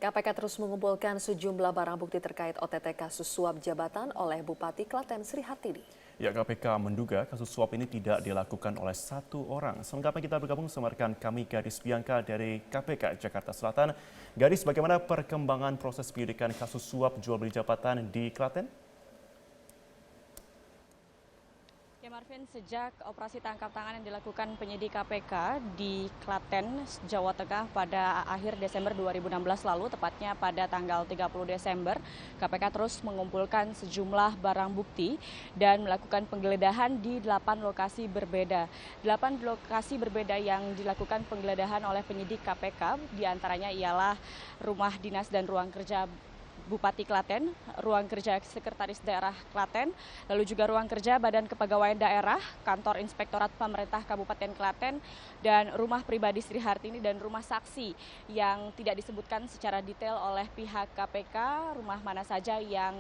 KPK terus mengumpulkan sejumlah barang bukti terkait OTT kasus suap jabatan oleh Bupati Klaten Sri Hartini. Ya, KPK menduga kasus suap ini tidak dilakukan oleh satu orang. Selengkapnya kita bergabung sama rekan kami Gadis Bianca dari KPK Jakarta Selatan. Gadis, bagaimana perkembangan proses penyidikan kasus suap jual beli jabatan di Klaten? Ya Marvin, sejak operasi tangkap tangan yang dilakukan penyidik KPK di Klaten, Jawa Tengah pada akhir Desember 2016 lalu, tepatnya pada tanggal 30 Desember, KPK terus mengumpulkan sejumlah barang bukti dan melakukan penggeledahan di 8 lokasi berbeda. 8 lokasi berbeda yang dilakukan penggeledahan oleh penyidik KPK, diantaranya ialah rumah dinas dan ruang kerja Bupati Klaten, ruang kerja Sekretaris Daerah Klaten, lalu juga ruang kerja Badan Kepegawaian Daerah, kantor Inspektorat Pemerintah Kabupaten Klaten, dan rumah pribadi Sri Hartini dan rumah saksi yang tidak disebutkan secara detail oleh pihak KPK, rumah mana saja yang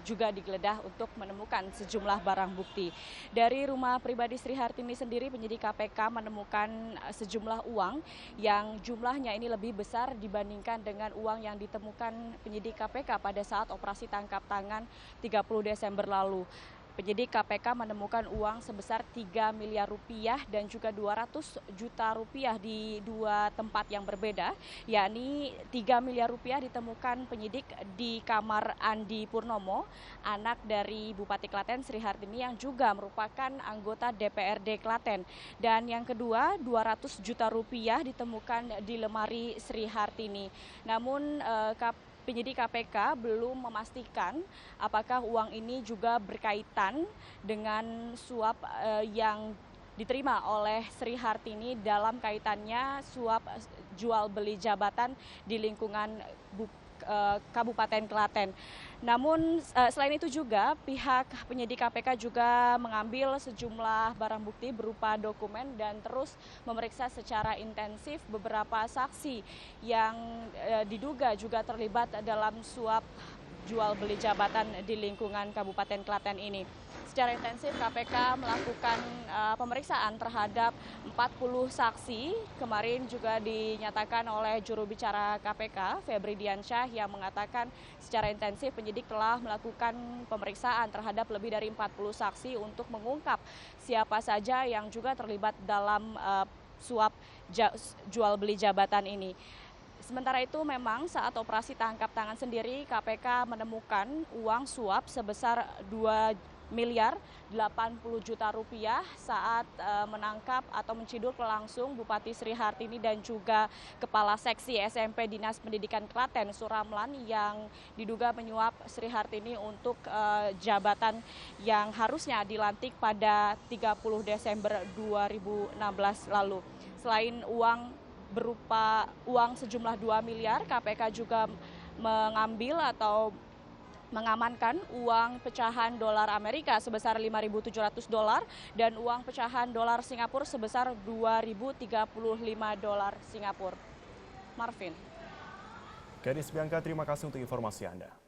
juga digeledah untuk menemukan sejumlah barang bukti. Dari rumah pribadi Sri Hartini sendiri, penyidik KPK menemukan sejumlah uang yang jumlahnya ini lebih besar dibandingkan dengan uang yang ditemukan penyidik KPK pada saat operasi tangkap tangan 30 Desember lalu. Penyidik KPK menemukan uang sebesar 3 miliar rupiah dan juga 200 juta rupiah di dua tempat yang berbeda, yakni 3 miliar rupiah ditemukan penyidik di kamar Andi Purnomo, anak dari Bupati Klaten Sri Hartini yang juga merupakan anggota DPRD Klaten. Dan yang kedua, 200 juta rupiah ditemukan di lemari Sri Hartini. Namun penyidik KPK belum memastikan apakah uang ini juga berkaitan dengan suap yang diterima oleh Sri Hartini dalam kaitannya suap jual beli jabatan di lingkungan Kabupaten Klaten. Namun selain itu juga pihak penyidik KPK juga mengambil sejumlah barang bukti berupa dokumen dan terus memeriksa secara intensif beberapa saksi yang diduga juga terlibat dalam suap jual beli jabatan di lingkungan Kabupaten Klaten ini. Secara intensif KPK melakukan pemeriksaan terhadap 40 saksi. Kemarin juga dinyatakan oleh juru bicara KPK, Febri Diansyah, yang mengatakan secara intensif penyidik telah melakukan pemeriksaan terhadap lebih dari 40 saksi untuk mengungkap siapa saja yang juga terlibat dalam suap jual beli jabatan ini. Sementara itu memang saat operasi tangkap tangan sendiri KPK menemukan uang suap sebesar 2 miliar 80 juta rupiah saat menangkap atau menciduk langsung Bupati Sri Hartini dan juga Kepala Seksi SMP Dinas Pendidikan Klaten Suramlan yang diduga menyuap Sri Hartini untuk jabatan yang harusnya dilantik pada 30 Desember 2016 lalu. Selain uang berupa uang sejumlah 2 miliar, KPK juga mengambil atau mengamankan uang pecahan dolar Amerika sebesar 5.700 dolar dan uang pecahan dolar Singapura sebesar 2.035 dolar Singapura. Marvin. Gadis Bianca, terima kasih untuk informasi Anda.